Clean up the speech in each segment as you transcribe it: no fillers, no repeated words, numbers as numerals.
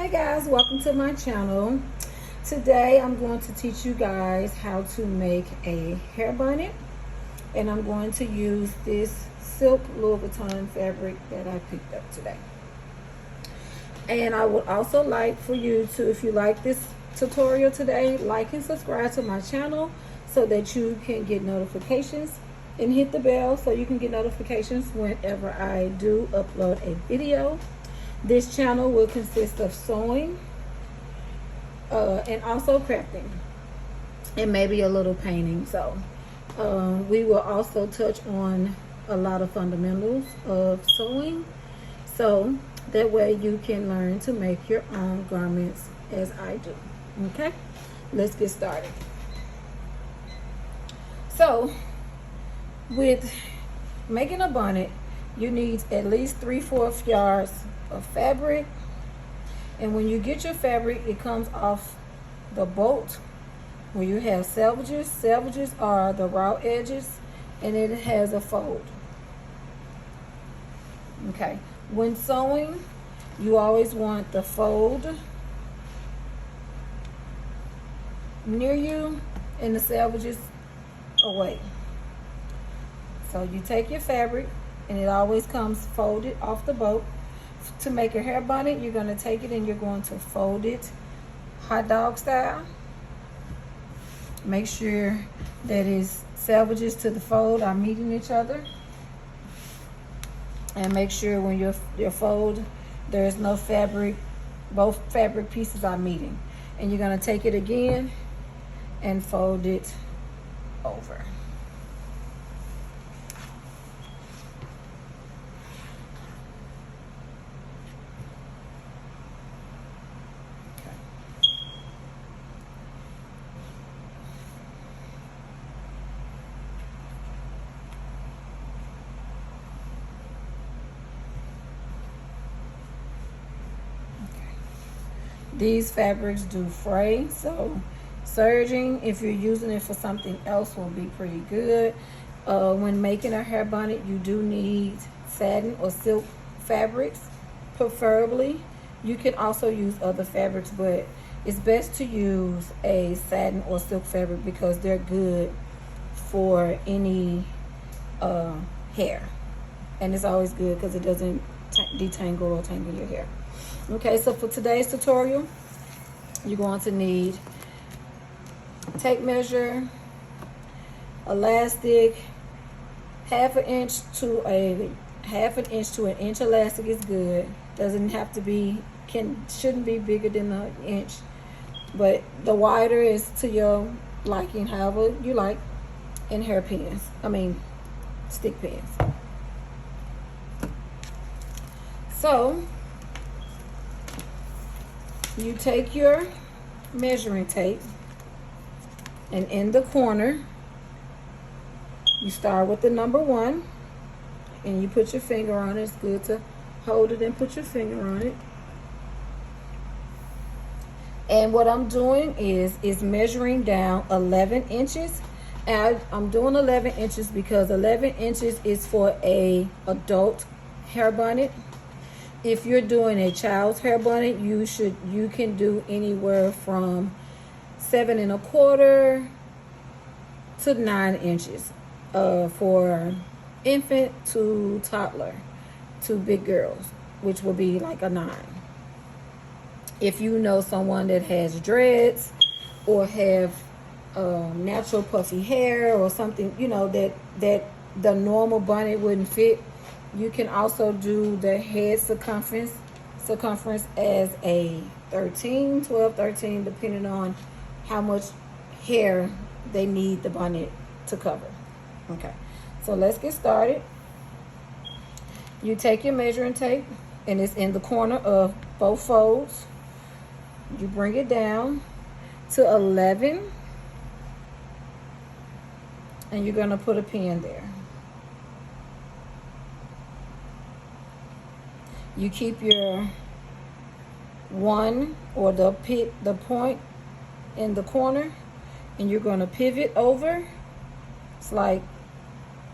Hey guys, welcome to my channel. Today I'm going to teach you guys how to make a hair bonnet, and I'm going to use this silk Louis Vuitton fabric that I picked up today. And I would also like for you to, if you like this tutorial today, like and subscribe to my channel so that you can get notifications, and hit the bell so you can get notifications whenever I do upload a video. This channel will consist of sewing and also crafting and maybe a little painting. So we will also touch on a lot of fundamentals of sewing, so that way you can learn to make your own garments as I do. Okay, let's get started. So with making a bonnet, you need at least 3/4 yards of fabric, and when you get your fabric, it comes off the bolt where you have selvages. Selvages are the raw edges, and it has a fold. Okay, when sewing, you always want the fold near you and the selvages away. So you take your fabric, and it always comes folded off the bolt. To make a hair bonnet, you're going to take it and you're going to fold it hot dog style. Make sure that its selvages to the fold are meeting each other, and make sure when your fold, there's no fabric, both fabric pieces are meeting. And you're going to take it again and fold it over. These fabrics do fray, so serging, if you're using it for something else, will be pretty good. When making a hair bonnet, you do need satin or silk fabrics, preferably. You can also use other fabrics, but it's best to use a satin or silk fabric because they're good for any hair. And it's always good because it doesn't detangle or tangle your hair. Okay, so for today's tutorial, you're going to need tape measure, elastic, half an inch to an inch elastic is good. Doesn't have to be, shouldn't be bigger than an inch, but the wider is to your liking, however you like. And hair pins, stick pins. So you take your measuring tape, and in the corner, you start with the number 1, and you put your finger on it. It's good to hold it and put your finger on it. And what I'm doing is measuring down 11 inches. And I'm doing 11 inches because 11 inches is for a adult hair bonnet. If you're doing a child's hair bonnet, you can do anywhere from 7 1/4 to 9 inches for infant to toddler to big girls, which will be like a 9. If you know someone that has dreads or have natural puffy hair or something, that the normal bonnet wouldn't fit, you can also do the head circumference as a 13, 12, 13, depending on how much hair they need the bonnet to cover. Okay, so let's get started. You take your measuring tape, and it's in the corner of both folds. You bring it down to 11, and you're going to put a pin there. You keep your 1 or the point in the corner, and you're going to pivot over. It's like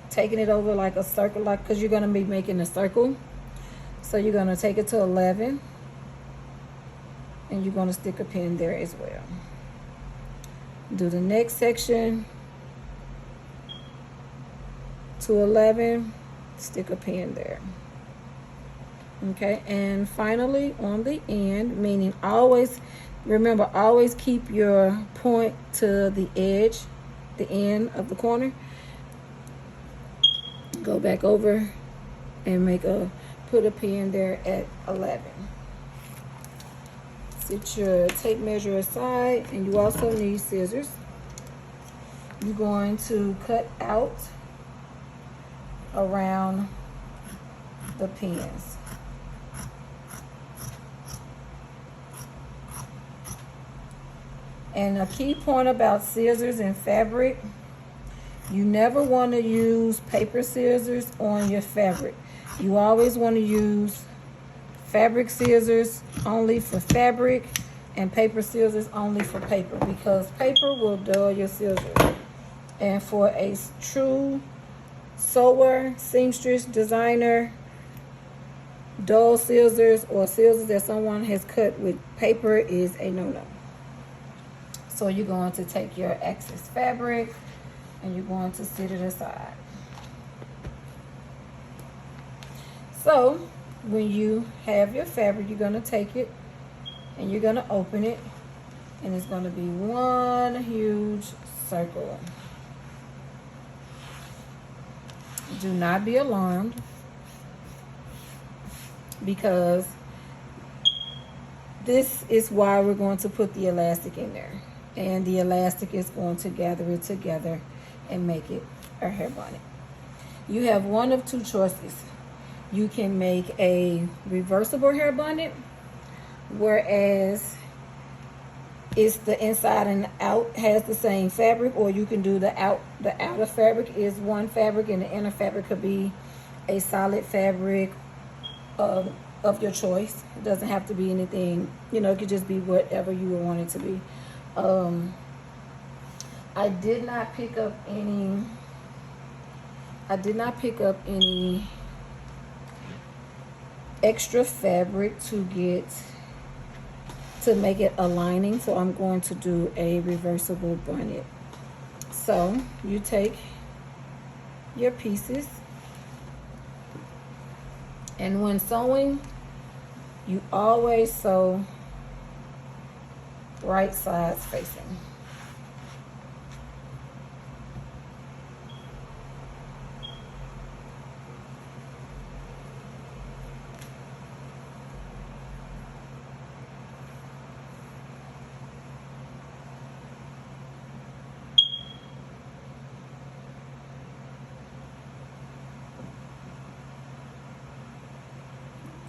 taking it over like a circle, like, because you're going to be making a circle. So you're going to take it to 11, and you're going to stick a pin there as well. Do the next section to 11, stick a pin there. Okay, and finally on the end, meaning always, remember, always keep your point to the edge, the end of the corner. Go back over and put a pin there at 11. Set your tape measure aside, and you also need scissors. You're going to cut out around the pins. And a key point about scissors and fabric, you never want to use paper scissors on your fabric. You always want to use fabric scissors only for fabric and paper scissors only for paper, because paper will dull your scissors. And for a true sewer, seamstress, designer, dull scissors or scissors that someone has cut with paper is a no-no. So you're going to take your excess fabric and you're going to set it aside. So when you have your fabric, you're going to take it and you're going to open it, and it's going to be one huge circle. Do not be alarmed, because this is why we're going to put the elastic in there. And the elastic is going to gather it together and make it a hair bonnet. You have one of two choices. You can make a reversible hair bonnet, whereas it's the inside and out has the same fabric, or you can do the outer fabric is one fabric and the inner fabric could be a solid fabric of your choice. It doesn't have to be anything, you know, it could just be whatever you would want it to be. I did not pick up any extra fabric to make it a lining, so I'm going to do a reversible bonnet. So you take your pieces, and when sewing, you always sew right sides facing.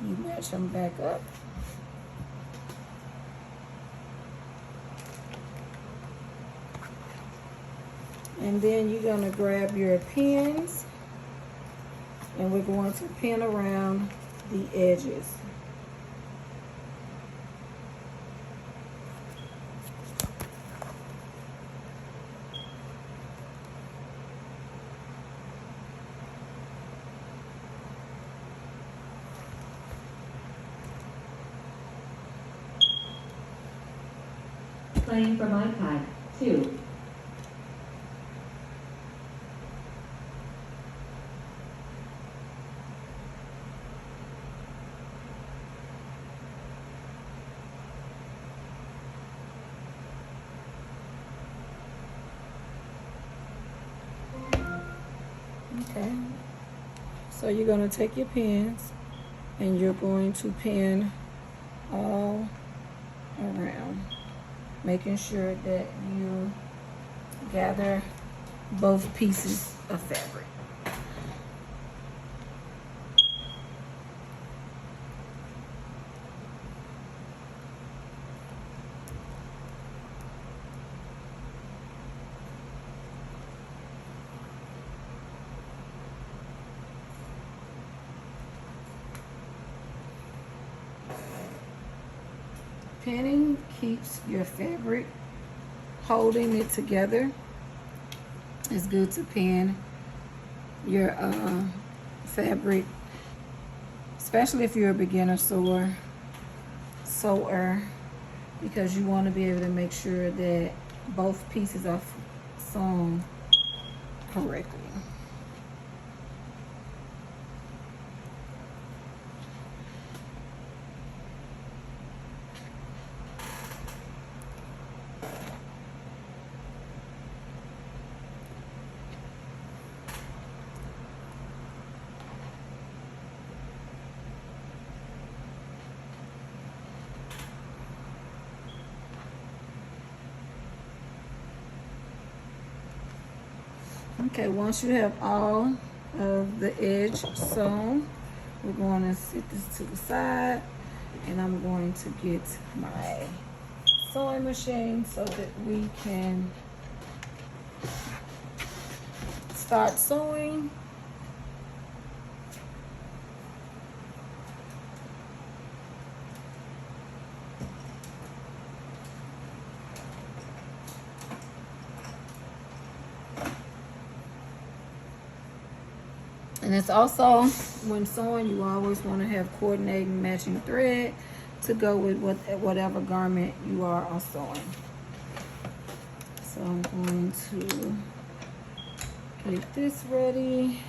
You match them back up. And then you're going to grab your pins, and we're going to pin around the edges. Playing from iPad 2. Okay, so you're going to take your pins and you're going to pin all around, making sure that you gather both pieces of fabric. Pinning keeps your fabric holding it together. It's good to pin your fabric, especially if you're a beginner sewer. because you want to be able to make sure that both pieces are sewn correctly. Okay, once you have all of the edge sewn, we're going to set this to the side, and I'm going to get my sewing machine so that we can start sewing. And it's also, when sewing, you always want to have coordinating matching thread to go with whatever garment you are sewing. So I'm going to get this ready.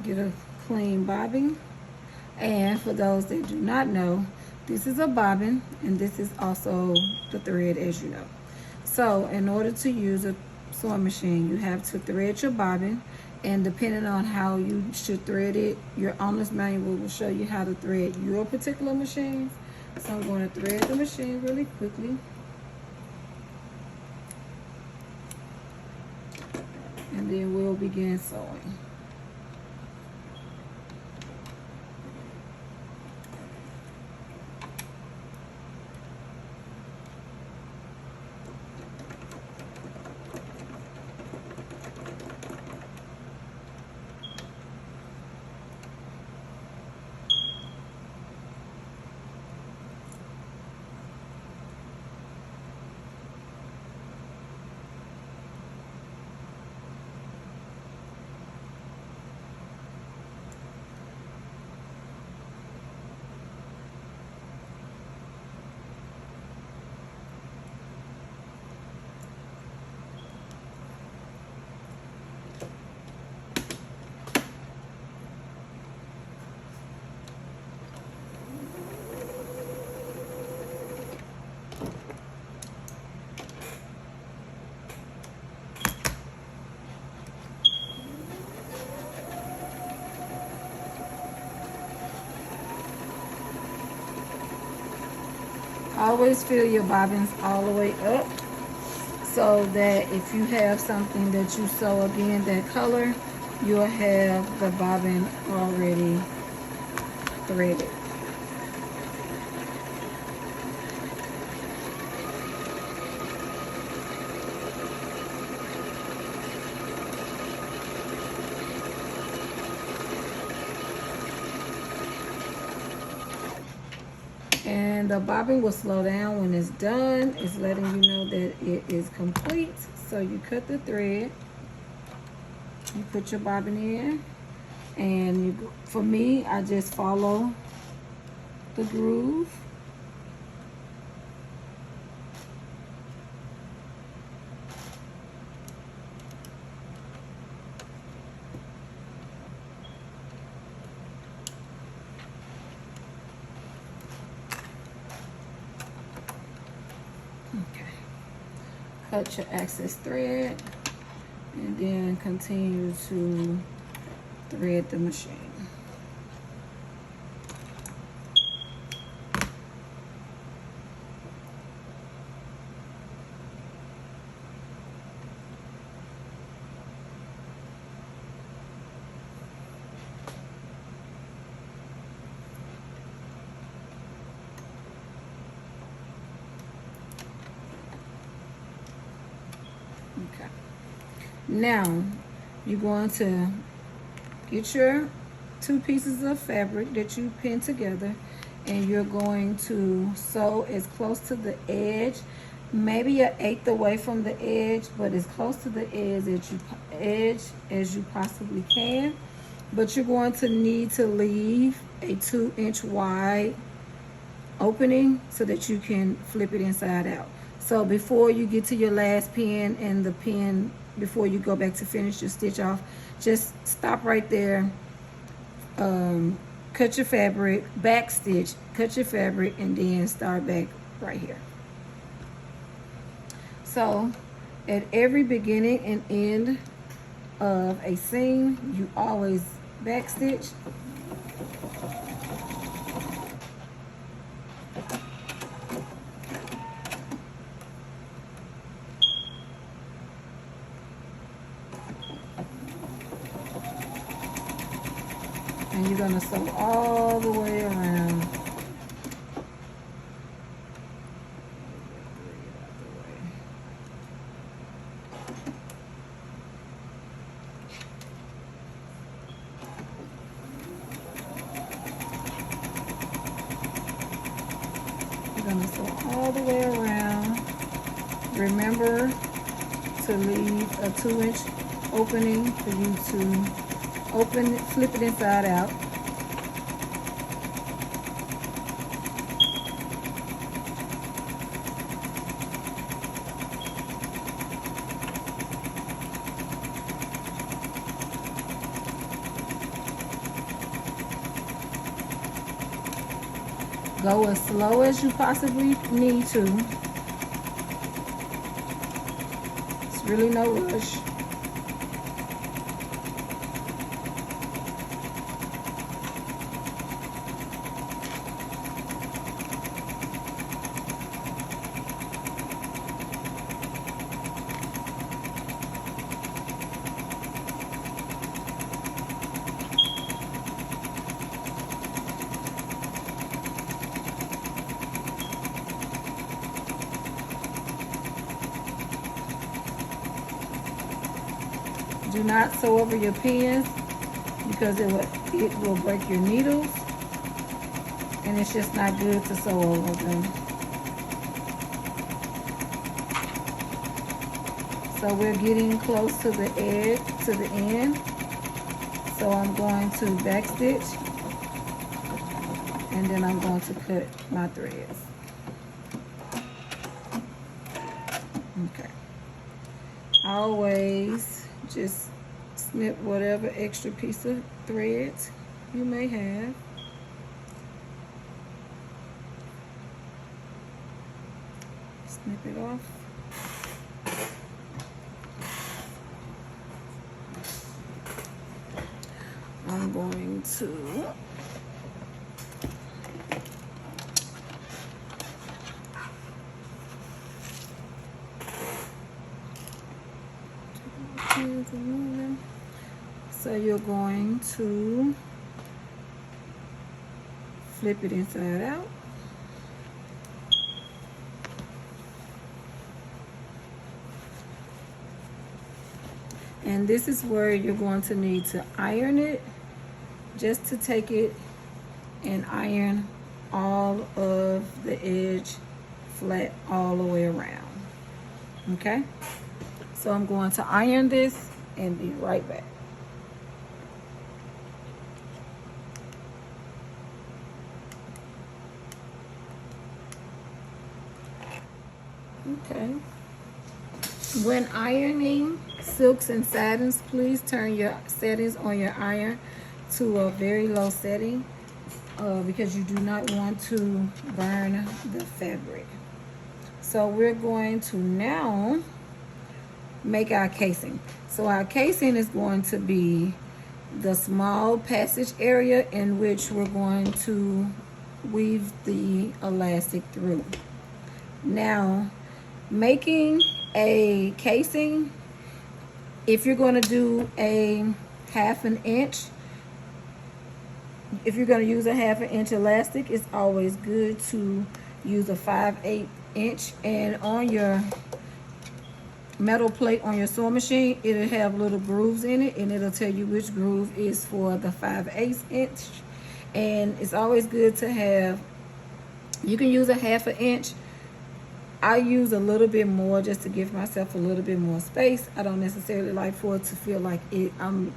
Get a clean bobbin. And for those that do not know, this is a bobbin and this is also the thread, as you know. So in order to use a sewing machine, you have to thread your bobbin, and depending on how you should thread it, your owner's manual will show you how to thread your particular machine. So I'm going to thread the machine really quickly. And then we'll begin sewing. Always fill your bobbins all the way up so that if you have something that you sew again that color, you'll have the bobbin already threaded. And the bobbin will slow down when it's done. It's letting you know that it is complete. So you cut the thread, you put your bobbin in, and for me, I just follow the groove. Okay. Cut your excess thread and then continue to thread the machine. Now, you're going to get your 2 pieces of fabric that you pinned together, and you're going to sew as close to the edge, maybe an eighth away from the edge, but as close to the edge as you possibly can. But you're going to need to leave a 2-inch wide opening so that you can flip it inside out. So before you get to your last pin and the pin, before you go back to finish your stitch off, just stop right there, cut your fabric, back stitch, cut your fabric, and then start back right here. So at every beginning and end of a seam, you always back stitch. And you're going to sew all the way around. You're going to sew all the way around. Remember to leave a 2-inch opening for you to open it, flip it inside out. Go as slow as you possibly need to. It's really no rush. Do not sew over your pins because it will break your needles, and it's just not good to sew over them. So we're getting close to the edge, to the end. So I'm going to back stitch, and then I'm going to cut my threads. Okay. Always just snip whatever extra piece of threads you may have. Snip it off. I'm going to so you're going to flip it inside out. And this is where you're going to need to iron it, just to take it and iron all of the edge flat all the way around. Okay? So I'm going to iron this and be right back. Okay. When ironing silks and satins, please turn your settings on your iron to a very low setting because you do not want to burn the fabric. So we're going to now make our casing. So our casing is going to be the small passage area in which we're going to weave the elastic through. Now, making a casing, if you're going to do a 1/2 inch, if you're going to use a 1/2 inch elastic, it's always good to use a 5/8 inch. And on your metal plate on your sewing machine, it'll have little grooves in it, and it'll tell you which groove is for the 5/8 inch. And it's always good to have, you can use a 1/2 inch. I use a little bit more just to give myself a little bit more space. I don't necessarily like for it to feel like I'm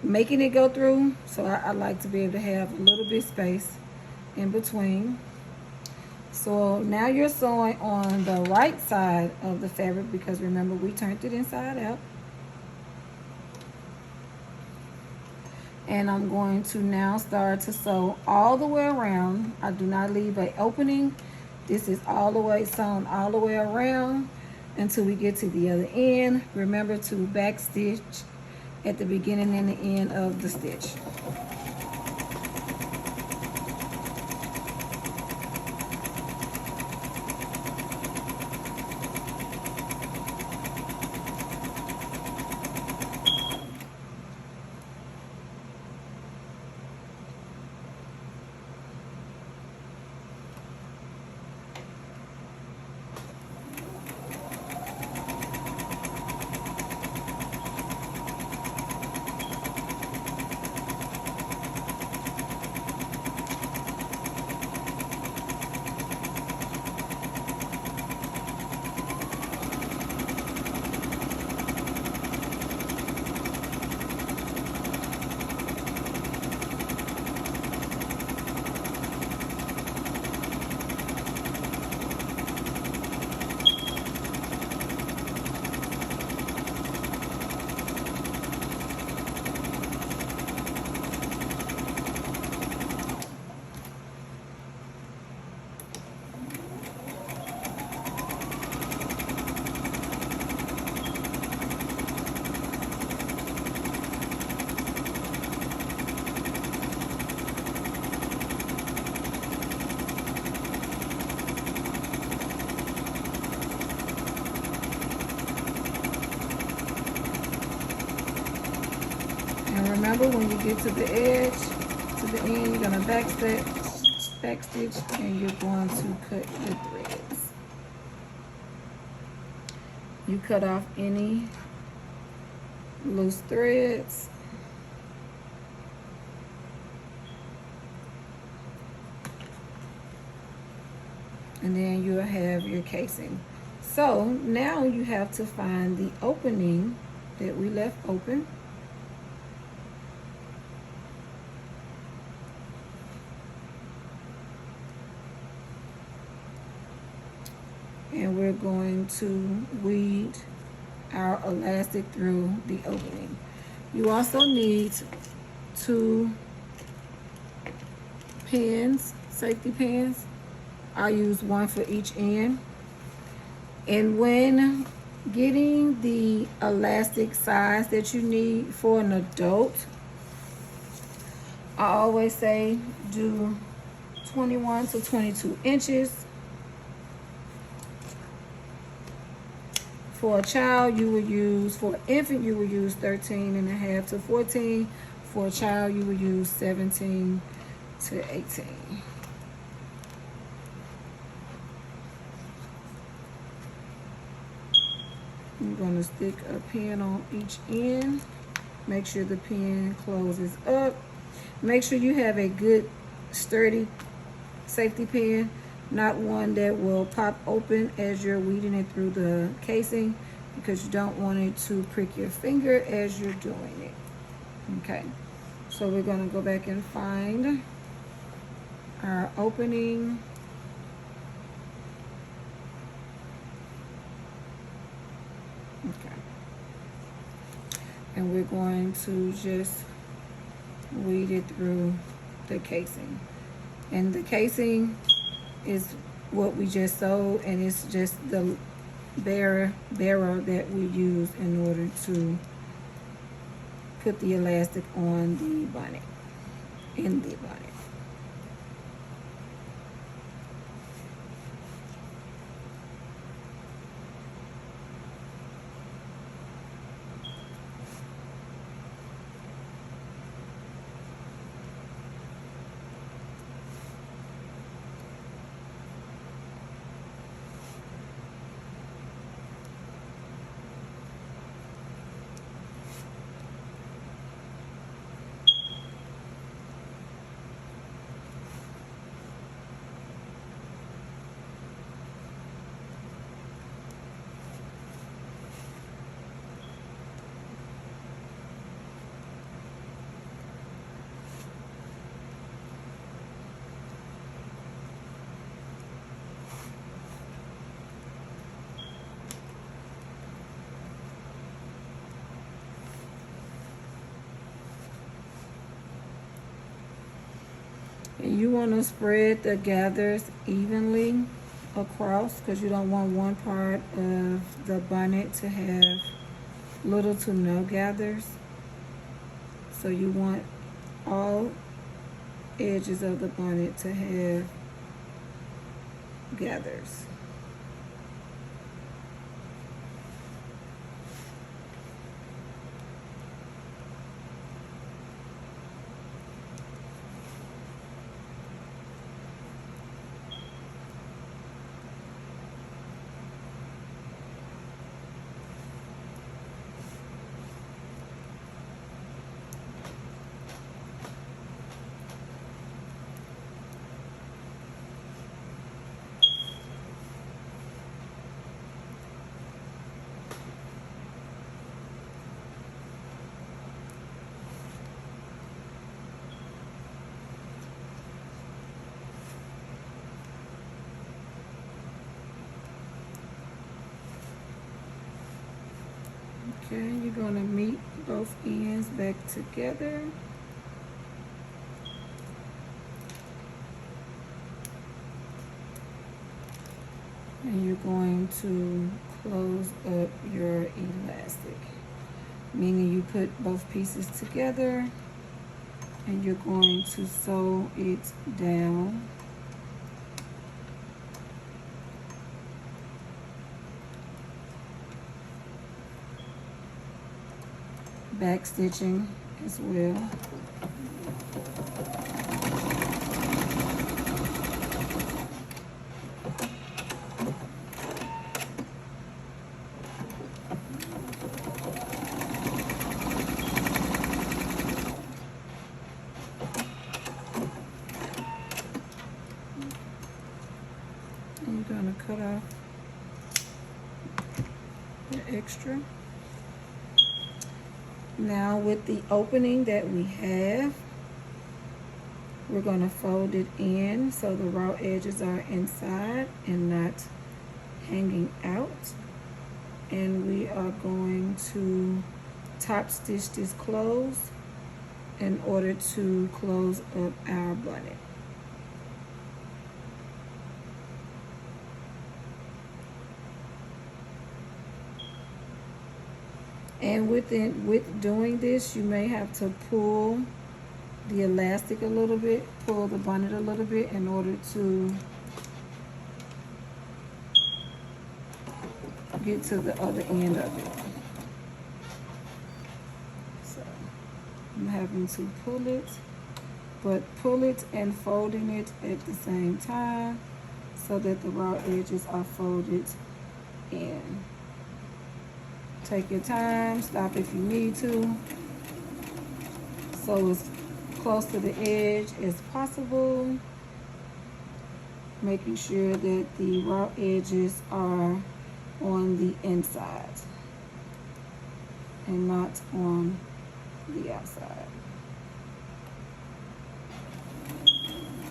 making it go through. So I like to be able to have a little bit space in between. So now you're sewing on the right side of the fabric, because remember we turned it inside out. And I'm going to now start to sew all the way around. I do not leave an opening. This is all the way sewn all the way around until we get to the other end. Remember to back stitch at the beginning and the end of the stitch. And remember, when you get to the edge, to the end, you're gonna back stitch, and you're going to cut your threads. You cut off any loose threads. And then you'll have your casing. So now you have to find the opening that we left open. And we're going to weed our elastic through the opening. You also need 2 pins, safety pins. I use 1 for each end. And when getting the elastic size that you need for an adult, I always say do 21 to 22 inches. For a child, you would use, for an infant, you would use 13.5 to 14. For a child, you would use 17 to 18. I'm going to stick a pin on each end. Make sure the pin closes up. Make sure you have a good, sturdy safety pin, not one that will pop open as you're weeding it through the casing, because you don't want it to prick your finger as you're doing it. Okay, so we're going to go back and find our opening. Okay, and we're going to just weed it through the casing. And the casing is what we just sewed, and it's just the bearer that we use in order to put the elastic on the bonnet, in the bonnet. And you want to spread the gathers evenly across because you don't want one part of the bonnet to have little to no gathers. So you want all edges of the bonnet to have gathers. Okay, you're going to meet both ends back together. And you're going to close up your elastic, meaning you put both pieces together and you're going to sew it down. Back stitching as well. And you're going to cut off the extra. Now with the opening that we have, we're going to fold it in so the raw edges are inside and not hanging out. And we are going to top stitch this closed in order to close up our bonnet. And with doing this, you may have to pull the elastic a little bit, pull the bonnet a little bit in order to get to the other end of it. So I'm having to pull it, but pull it and folding it at the same time so that the raw edges are folded in. Take your time, stop if you need to. So as close to the edge as possible, making sure that the raw edges are on the inside and not on the outside.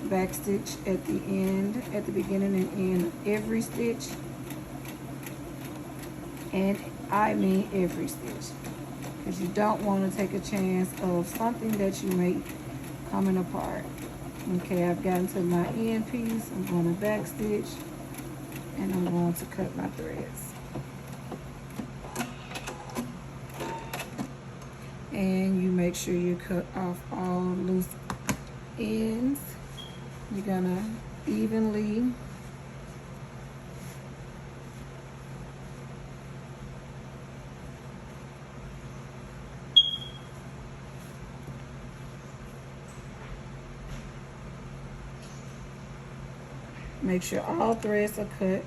Back stitch at the end, at the beginning and end of every stitch. And I mean every stitch, because you don't want to take a chance of something that you make coming apart. Okay, I've gotten to my end piece. I'm going to back stitch and I'm going to cut my threads. And you make sure you cut off all loose ends. You're gonna evenly make sure all threads are cut,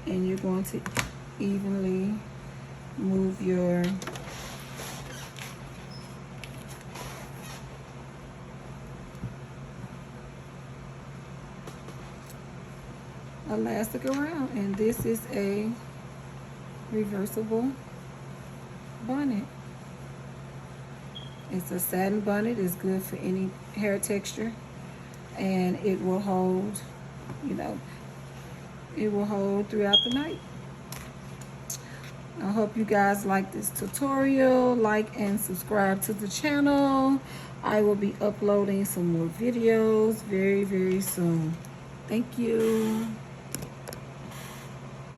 and you're going to evenly move your elastic around. And this is a reversible bonnet. It's a satin bonnet. It's good for any hair texture, and it will hold, you know, it will hold throughout the night. I hope you guys like this tutorial. Like and subscribe to the channel. I will be uploading some more videos very, very soon. Thank you.